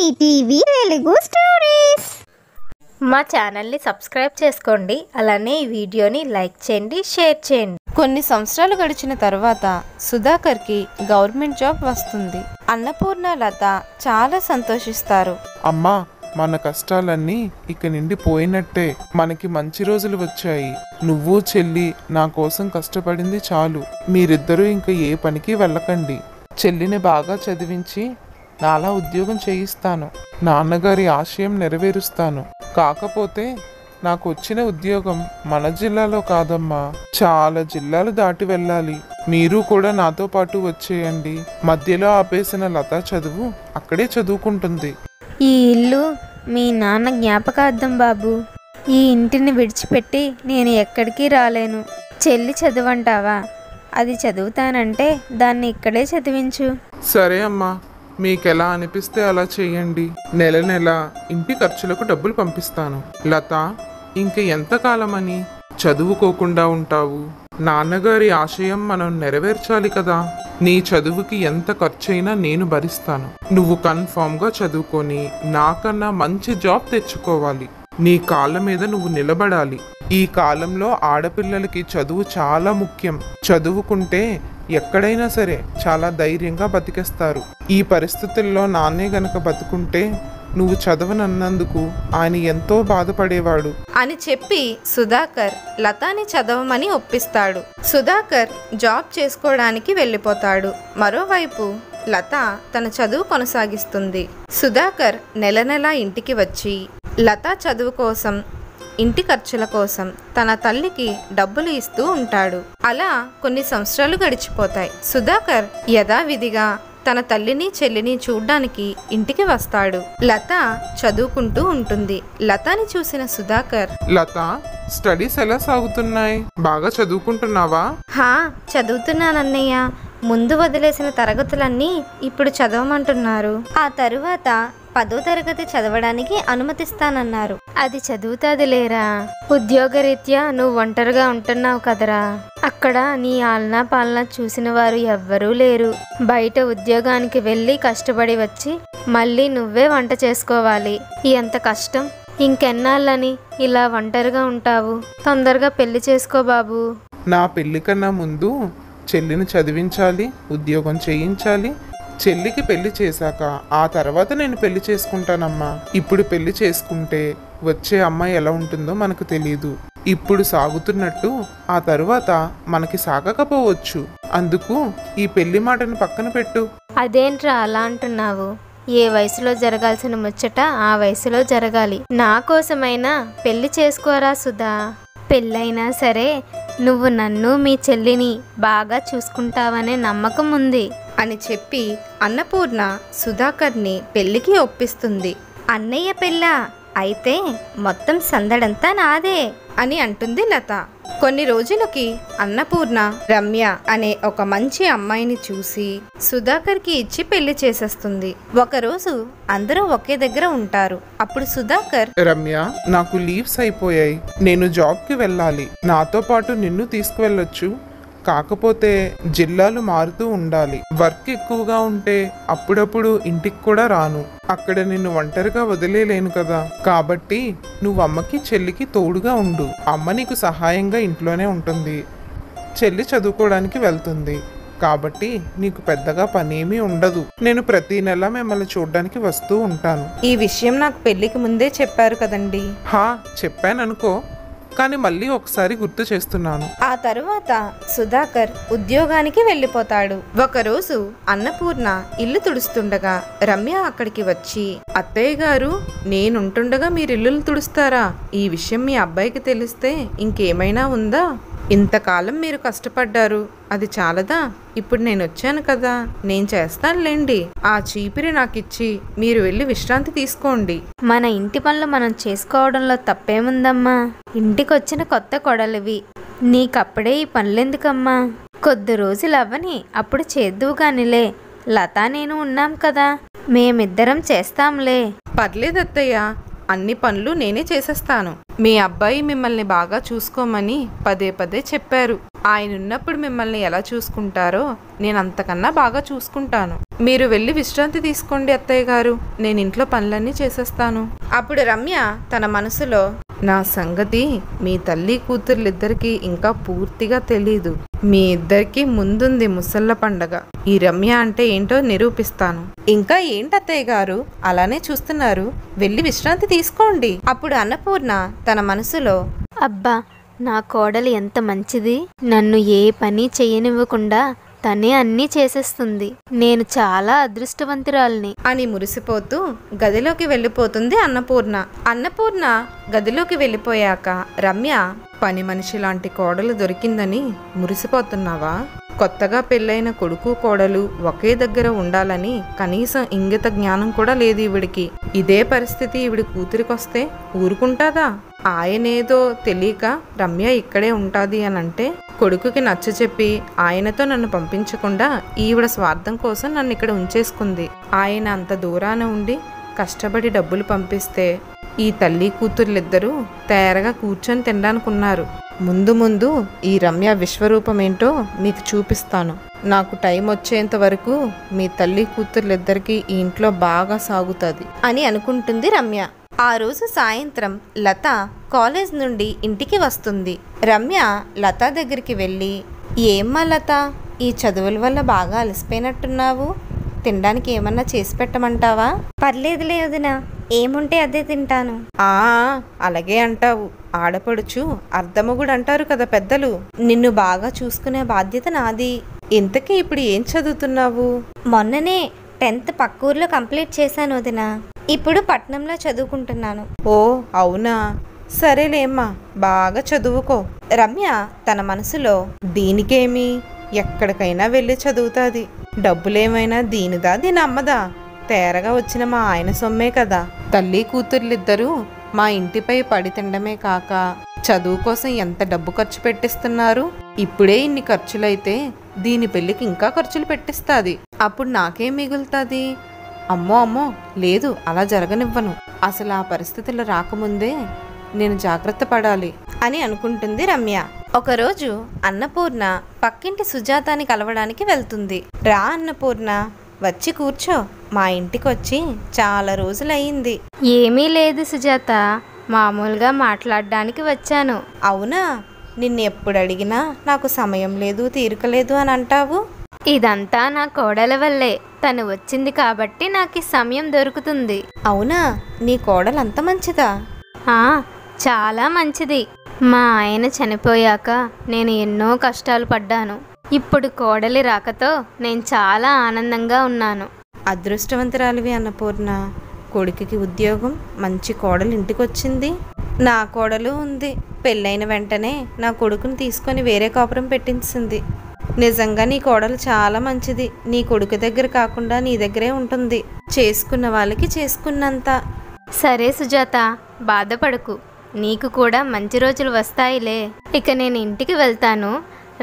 ETV Telugu stories. మా ఛానల్ని subscribe చేసుకోండి. అలానే ఈ వీడియోని లైక్ చేయండి, షేర్ చేయండి. కొన్ని సంవత్సరాలు గడిచిన తర్వాత సుధాకర్కి గవర్నమెంట్ జాబ్ వస్తుంది. అన్నపూర్ణ, లత చాలా సంతోషిస్తారు. అమ్మా, మన కష్టాలన్నీ ఇక నుండి పోయినట్టే. మనకి మంచి రోజులు వచ్చాయి. నువ్వు చెల్లి నా కోసం కష్టపడింది చాలు. మీరిద్దరూ ఇంకా ఏ పనికి వెళ్ళకండి. చెల్లిని బాగా చదివించి నాలా ఉద్యోగం చేయిస్తాను. నాన్నగారి ఆశయం నెరవేరుస్తాను. కాకపోతే నాకు వచ్చిన ఉద్యోగం మన జిల్లాలో కాదమ్మా, చాలా జిల్లాలు దాటి వెళ్ళాలి. మీరు కూడా నాతో పాటు వచ్చేయండి. మధ్యలో ఆపేసిన లత చదువు అక్కడే చదువుకుంటుంది. ఈ ఇల్లు మీ నాన్న జ్ఞాపకార్థం బాబు. ఈ ఇంటిని విడిచిపెట్టి నేను ఎక్కడికి రాలేను. చెల్లి చదువంటావా? అది చదువుతానంటే దాన్ని ఇక్కడే చదివించు. సరే అమ్మా, మీకెలా అనిపిస్తే అలా చేయండి. నెల నెల ఇంటి ఖర్చులకు డబ్బులు పంపిస్తాను. లత, ఇంక ఎంతకాలమని చదువుకోకుండా ఉంటావు? నాన్నగారి ఆశయం మనం నెరవేర్చాలి కదా. నీ చదువుకి ఎంత ఖర్చైనా నేను భరిస్తాను. నువ్వు కన్ఫామ్గా చదువుకొని నాకన్నా మంచి జాబ్ తెచ్చుకోవాలి. నీ కాళ్ళ మీద నువ్వు నిలబడాలి. ఈ కాలంలో ఆడపిల్లలకి చదువు చాలా ముఖ్యం. చదువుకుంటే ఎక్కడైనా సరే చాలా ధైర్యంగా బతికేస్తారు. ఈ పరిస్థితుల్లో నాన్నే గనక బతుకుంటే నువ్వు చదవనన్నందుకు ఆయన ఎంతో బాధపడేవాడు అని చెప్పి సుధాకర్ లతాని చదవమని ఒప్పిస్తాడు. సుధాకర్ జాబ్ చేసుకోవడానికి వెళ్ళిపోతాడు. మరోవైపు లత తన చదువు కొనసాగిస్తుంది. సుధాకర్ నెల నెలా ఇంటికి వచ్చి లత చదువు కోసం, ఇంటి ఖర్చుల కోసం తన తల్లికి డబ్బులు ఇస్తూ ఉంటాడు. అలా కొన్ని సంవత్సరాలు గడిచిపోతాయి. సుధాకర్ యథావిధిగా తన తల్లిని చెల్లిని చూడ్డానికి ఇంటికి వస్తాడు. లత చదువుకుంటూ ఉంటుంది. లతని చూసిన సుధాకర్, లత, స్టడీస్ ఎలా సాగుతున్నాయి? బాగా చదువుకుంటున్నావా? చదువుతున్నానన్నయ్య. ముందు వదిలేసిన తరగతులన్నీ ఇప్పుడు చదవమంటున్నారు. ఆ తరువాత 10వ తరగతి చదవడానికి అనుమతిస్తానన్నారు. అది చదువుతాది లేరా. ఉద్యోగరీత్యా నువ్వు ఒంటరిగా ఉంటున్నావు కదరా. అక్కడ నీ ఆలనా పాలన చూసిన వారు ఎవ్వరూ లేరు. బయట ఉద్యోగానికి వెళ్ళి కష్టపడి వచ్చి మళ్ళీ నువ్వే వంట చేసుకోవాలి. ఎంత కష్టం! ఇంకెన్నాళ్ళని ఇలా ఒంటరిగా ఉంటావు? తొందరగా పెళ్లి చేసుకో బాబు. నా పెళ్లి కన్నా ముందు చెల్లిని చదివించాలి, ఉద్యోగం చేయించాలి. చెల్లికి పెళ్లి చేశాక ఆ తర్వాత నేను పెళ్లి చేసుకుంటానమ్మా. ఇప్పుడు పెళ్లి చేసుకుంటే వచ్చే అమ్మాయి ఎలా ఉంటుందో మనకు తెలియదు. ఇప్పుడు సాగుతున్నట్టు ఆ తరువాత మనకి సాగకపోవచ్చు. అందుకు ఈ పెళ్లి మాటను పక్కన పెట్టు. అదేంట్రా అలా అంటున్నావు? ఏ వయసులో జరగాల్సిన ముచ్చట ఆ వయసులో జరగాలి. నా కోసమైనా పెళ్లి చేసుకోరా సుధా. పెళ్ళైనా సరే నువ్వు నన్ను మీ చెల్లిని బాగా చూసుకుంటావనే నమ్మకం ఉంది అని చెప్పి అన్నపూర్ణ సుధాకర్ని పెళ్లికి ఒప్పిస్తుంది. అన్నయ్య పెళ్ళా? అయితే మొత్తం సందడంతా నాదే అని అంటుంది లత. కొన్ని రోజులకి అన్నపూర్ణ రమ్య అనే ఒక మంచి అమ్మాయిని చూసి సుధాకర్కి ఇచ్చి పెళ్లి చేసేస్తుంది. ఒకరోజు అందరూ ఒకే దగ్గర ఉంటారు. అప్పుడు సుధాకర్, రమ్య, నాకు లీవ్స్ అయిపోయాయి. నేను జాబ్కి వెళ్ళాలి. నాతో పాటు నిన్ను తీసుకువెళ్ళొచ్చు. కాకపోతే జిల్లాలు మారుతూ ఉండాలి. వర్క్ ఎక్కువగా ఉంటే అప్పుడప్పుడు ఇంటికి కూడా రాను. అక్కడ నిన్ను ఒంటరిగా వదిలేలేను కదా. కాబట్టి నువ్వు అమ్మకి చెల్లికి తోడుగా ఉండు. అమ్మ నీకు సహాయంగా ఇంట్లోనే ఉంటుంది. చెల్లి చదువుకోవడానికి వెళ్తుంది. కాబట్టి నీకు పెద్దగా పనేమీ ఉండదు. నేను ప్రతి నెల మిమ్మల్ని చూడడానికి వస్తూ ఉంటాను. ఈ విషయం నాకు పెళ్లికి ముందే చెప్పారు కదండి. చెప్పాననుకో, కానీ మళ్ళీ ఒకసారి గుర్తు చేస్తున్నాను. ఆ తరువాత సుధాకర్ ఉద్యోగానికి వెళ్ళిపోతాడు. ఒకరోజు అన్నపూర్ణ ఇల్లు తుడుస్తుండగా రమ్య అక్కడికి వచ్చి, అత్తయ్య గారు, నేనుంటుండగా మీరు ఇల్లులు తుడుస్తారా? ఈ విషయం మీ అబ్బాయికి తెలిస్తే ఇంకేమైనా ఉందా? ఇంతకాలం మీరు కష్టపడ్డారు, అది చాలదా? ఇప్పుడు నేను వచ్చాను కదా, నేను చేస్తానులేండి. ఆ చీపిరి నాకిచ్చి మీరు వెళ్ళి విశ్రాంతి తీసుకోండి. మన ఇంటి పనులు మనం చేసుకోవడంలో తప్పేముందమ్మా? ఇంటికొచ్చిన కొత్త కొడలివి, నీకప్పుడే ఈ పనులెందుకమ్మా? కొద్ది రోజులు అవ్వని, అప్పుడు చేద్దువు కానిలే. లతా నేను ఉన్నాం కదా, మేమిద్దరం చేస్తాంలే. పర్లేదు అత్తయ్య, అన్ని పనులు నేనే చేసేస్తాను. మీ అబ్బాయి మిమ్మల్ని బాగా చూసుకోమని పదే పదే చెప్పారు. ఆయన ఉన్నప్పుడు మిమ్మల్ని ఎలా చూసుకుంటారో నేను అంతకన్నా బాగా చూసుకుంటాను. మీరు వెళ్ళి విశ్రాంతి తీసుకోండి అత్తయ్య గారు, నేను ఇంట్లో పనులన్నీ చేసేస్తాను. అప్పుడు రమ్య తన మనసులో, నా సంగతి మీ తల్లి కూతుర్లిద్దరికీ ఇంకా పూర్తిగా తెలీదు. మీ ఇద్దరికి ముందుంది ముసళ్ళ పండగ. ఈ రమ్య అంటే ఏంటో నిరూపిస్తాను. ఇంకా ఏంటత్తయ్య గారు అలానే చూస్తున్నారు, వెళ్ళి విశ్రాంతి తీసుకోండి. అప్పుడు అన్నపూర్ణ తన మనసులో, అబ్బా, నా కోడలు ఎంత మంచిది, నన్ను ఏ పని చేయనివ్వకుండా తనే అన్నీ చేసేస్తుంది. నేను చాలా అదృష్టవంతురాల్ని అని మురిసిపోతూ గదిలోకి వెళ్ళిపోతుంది అన్నపూర్ణ. అన్నపూర్ణ గదిలోకి వెళ్ళిపోయాక రమ్య, పని మనిషి లాంటి కోడలు దొరికిందని మురిసిపోతున్నావా? కొత్తగా పెళ్ళైన కొడుకు కోడలు ఒకే దగ్గర ఉండాలని కనీసం ఇంగిత జ్ఞానం కూడా లేదు ఈవిడికి. ఇదే పరిస్థితి ఈవిడి కూతురికొస్తే ఊరుకుంటాదా? ఆయనేదో తెలియక రమ్య ఇక్కడే ఉంటాది అనంటే కొడుకుకి నచ్చచెప్పి ఆయనతో నన్ను పంపించకుండా ఈవిడ స్వార్థం కోసం నన్ను ఇక్కడ ఉంచేసుకుంది. ఆయన అంత దూరాన ఉండి కష్టపడి డబ్బులు పంపిస్తే ఈ తల్లి కూతుర్లిద్దరూ తయారుగా కూర్చొని తినడానుకున్నారు. ముందు ముందు ఈ రమ్య విశ్వరూపం ఏంటో మీకు చూపిస్తాను. నాకు టైం వచ్చేంత వరకు మీ తల్లి కూతుర్లిద్దరికీ ఈ ఇంట్లో బాగా సాగుతుంది అని అనుకుంటుంది రమ్య. ఆ రోజు సాయంత్రం లత కాలేజ్ నుండి ఇంటికి వస్తుంది. రమ్య లత దగ్గరికి వెళ్ళి, ఏమ్మా లత, ఈ చదువుల వల్ల బాగా అలసిపోయినట్టున్నావు, తినడానికి ఏమన్నా చేసి పెట్టమంటావా? పర్లేదులే వదినా, ఏముంటే అదే తింటాను. అలాగే అంటావు, ఆడపడుచు అర్ధమగుడు అంటారు కదా పెద్దలు. నిన్ను బాగా చూసుకునే బాధ్యత నాది. ఇంతకీ ఇప్పుడు ఏం చదువుతున్నావు? మొన్ననే 10th పక్కూర్లో కంప్లీట్ చేశాను వదినా. ఇప్పుడు పట్నంలో చదువుకుంటున్నాను. ఓ అవునా, సరేలేమ్మా, బాగా చదువుకో. రమ్య తన మనసులో, దీనికేమి, ఎక్కడికైనా వెళ్ళి చదువుతాది. డబ్బులేమైనా దీనిదా దీని అమ్మదా? తేరగా వచ్చిన మా ఆయన సొమ్మే కదా. తల్లి కూతుర్లిద్దరూ మా ఇంటిపై పడి తినడమే కాక చదువు కోసం ఎంత డబ్బు ఖర్చు పెట్టిస్తున్నారు. ఇప్పుడే ఇన్ని ఖర్చులైతే దీని పెళ్ళికి ఇంకా ఖర్చులు పెట్టిస్తాది. అప్పుడు నాకేం మిగులుతుంది? అమ్మో అమ్మో, లేదు, అలా జరగనివ్వను. అసలు ఆ పరిస్థితులు రాకముందే నేను జాగ్రత్త పడాలి అని అనుకుంటుంది రమ్య. ఒకరోజు అన్నపూర్ణ పక్కింటి సుజాతాని కలవడానికి వెళ్తుంది. రా అన్నపూర్ణ, వచ్చి కూర్చో. మా ఇంటికి వచ్చి చాలా రోజులయ్యింది. ఏమీ లేదు సుజాత, మామూలుగా మాట్లాడడానికి వచ్చాను. అవునా? నిన్ను ఎప్పుడు అడిగినా నాకు సమయం లేదు, తీరిక లేదు అని అంటావు. ఇదంతా నా కోడల వల్లే. తను వచ్చింది కాబట్టి నాకు ఈ సమయం దొరుకుతుంది. అవునా? నీ కోడలు అంత మంచిదా? చాలా మంచిది. మా ఆయన చనిపోయాక నేను ఎన్నో కష్టాలు పడ్డాను. ఇప్పుడు కోడలి రాకతో నేను చాలా ఆనందంగా ఉన్నాను. అదృష్టవంతురాలివి అన్నపూర్ణ. కొడుకుకి ఉద్యోగం, మంచి కోడలు ఇంటికి వచ్చింది. నా కోడలు ఉంది. పెళ్ళైన వెంటనే నా కొడుకుని తీసుకొని వేరే కాపురం పెట్టించింది. నిజంగా నీ కోడలు చాలా మంచిది. నీ కొడుకు దగ్గర కాకుండా నీ దగ్గరే ఉంటుంది. చేసుకున్న వాళ్ళకి చేసుకున్నంత. సరే సుజాత, బాధపడకు, నీకు కూడా మంచి రోజులు వస్తాయిలే. ఇక నేను ఇంటికి వెళ్తాను,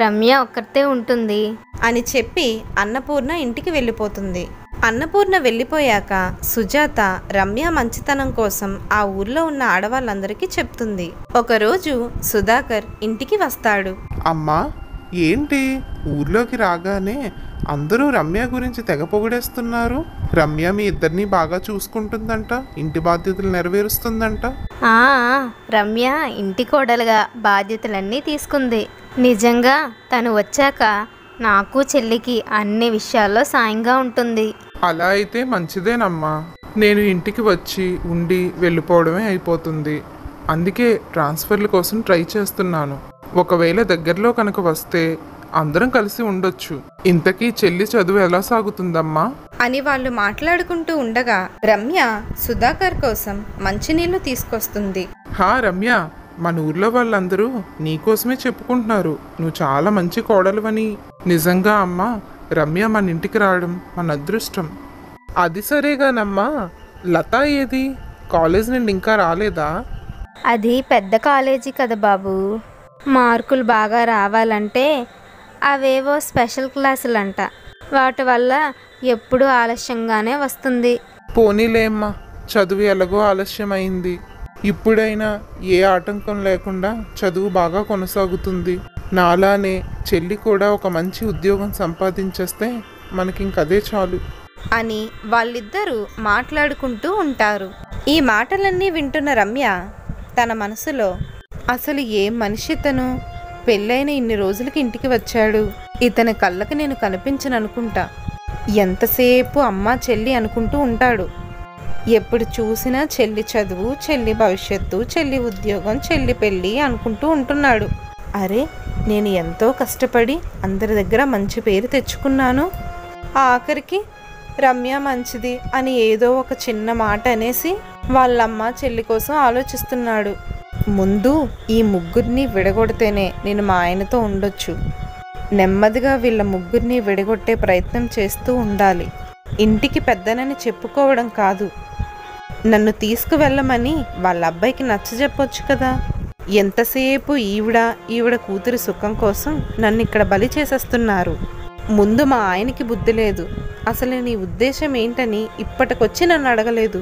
రమ్య ఒక్కతే ఉంటుంది అని చెప్పి అన్నపూర్ణ ఇంటికి వెళ్ళిపోతుంది. అన్నపూర్ణ వెళ్ళిపోయాక సుజాత రమ్య మంచితనం కోసం ఆ ఊర్లో ఉన్న ఆడవాళ్ళందరికీ చెప్తుంది. ఒకరోజు సుధాకర్ ఇంటికి వస్తాడు. అమ్మా, ఏంటి ఊర్లోకి రాగానే అందరూ రమ్య గురించి తెగ పొగిడేస్తున్నారు? రమ్య మీ ఇద్దరిని బాగా చూసుకుంటుందంట, ఇంటి బాధ్యతలు నెరవేరుస్తుందంట. రమ్య ఇంటి కోడలుగా బాధ్యతలన్నీ తీసుకుంది. నిజంగా తను వచ్చాక నాకు చెల్లికి అన్ని విషయాల్లో సాయంగా ఉంటుంది. అలా అయితే మంచిదేనమ్మా. నేను ఇంటికి వచ్చి ఉండి వెళ్ళిపోవడమే అయిపోతుంది. అందుకే ట్రాన్స్ఫర్ల కోసం ట్రై చేస్తున్నాను. ఒకవేళ దగ్గరలో కనుక వస్తే అందరం కలిసి ఉండొచ్చు. ఇంతకీ చెల్లి చదువు ఎలా సాగుతుందమ్మా అని వాళ్ళు మాట్లాడుకుంటూ ఉండగా రమ్య సుధాకర్ కోసం మంచినీళ్లు తీసుకొస్తుంది. రమ్య, మన ఊర్లో వాళ్ళందరూ నీకోసమే చెప్పుకుంటున్నారు, నువ్వు చాలా మంచి కోడలువని. నిజంగా అమ్మా, రమ్య మన ఇంటికి రావడం మన అదృష్టం. అది సరేగానమ్మా, లత ఏది? కాలేజ్ నుండి ఇంకా రాలేదా? అది పెద్ద కాలేజీ కదా బాబు. మార్కులు బాగా రావాలంటే అవేవో స్పెషల్ క్లాసులంట. వాటి వల్ల ఎప్పుడూ ఆలస్యంగానే వస్తుంది. పోనీలేమ్మా, చదువు ఎలాగో ఆలస్యమైంది. ఇప్పుడైనా ఏ ఆటంకం లేకుండా చదువు బాగా కొనసాగుతుంది. నాలానే చెల్లి కూడా ఒక మంచి ఉద్యోగం సంపాదించేస్తే మనకింకదే చాలు అని వాళ్ళిద్దరూ మాట్లాడుకుంటూ ఉంటారు. ఈ మాటలన్నీ వింటున్న రమ్య తన మనసులో, అసలు ఏ మనిషి ఇతను? పెళ్ళైన ఇన్ని రోజులకి ఇంటికి వచ్చాడు. ఇతని కళ్ళకి నేను కనిపించననుకుంటా. ఎంతసేపు అమ్మ చెల్లి అనుకుంటూ ఉంటాడు. ఎప్పుడు చూసినా చెల్లి చదువు, చెల్లి భవిష్యత్తు, చెల్లి ఉద్యోగం, చెల్లి పెళ్ళి అనుకుంటూ ఉంటున్నాడు. అరే, నేను ఎంతో కష్టపడి అందరి దగ్గర మంచి పేరు తెచ్చుకున్నాను. ఆఖరికి రమ్య మంచిది అని ఏదో ఒక చిన్న మాట అనేసి వాళ్ళమ్మ చెల్లి కోసం ఆలోచిస్తున్నాడు. ముందు ఈ ముగ్గురిని విడగొడితేనే నేను మా ఆయనతో ఉండొచ్చు. నెమ్మదిగా వీళ్ళ ముగ్గురిని విడగొట్టే ప్రయత్నం చేస్తూ ఉండాలి. ఇంటికి పెద్దనని చెప్పుకోవడం కాదు, నన్ను తీసుకువెళ్ళమని వాళ్ళ అబ్బాయికి నచ్చజెప్పొచ్చు కదా. ఎంతసేపు ఈవిడ కూతురి సుఖం కోసం నన్ను ఇక్కడ బలి చేసేస్తున్నారు. ముందు మా ఆయనకి బుద్ధి లేదు. అసలు నీ ఉద్దేశం ఏంటని ఇప్పటికొచ్చి నన్ను అడగలేదు.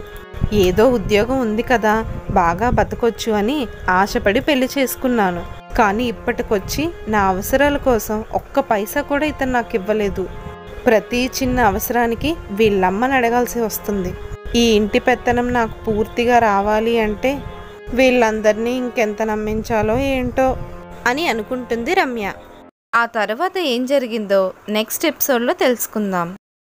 ఏదో ఉద్యోగం ఉంది కదా, బాగా బతకొచ్చు అని ఆశపడి పెళ్లి చేసుకున్నాను. కానీ ఇప్పటికొచ్చి నా అవసరాల కోసం ఒక్క పైసా కూడా ఇతను నాకు ఇవ్వలేదు. ప్రతి చిన్న అవసరానికి వీళ్ళమ్మని అడగాల్సి వస్తుంది. ఈ ఇంటి పెత్తనం నాకు పూర్తిగా రావాలి అంటే వీళ్ళందరినీ ఇంకెంత నమ్మించాలో ఏంటో అని అనుకుంటుంది రమ్య. ఆ తర్వాత ఏం జరిగిందో నెక్స్ట్ ఎపిసోడ్లో తెలుసుకుందాం.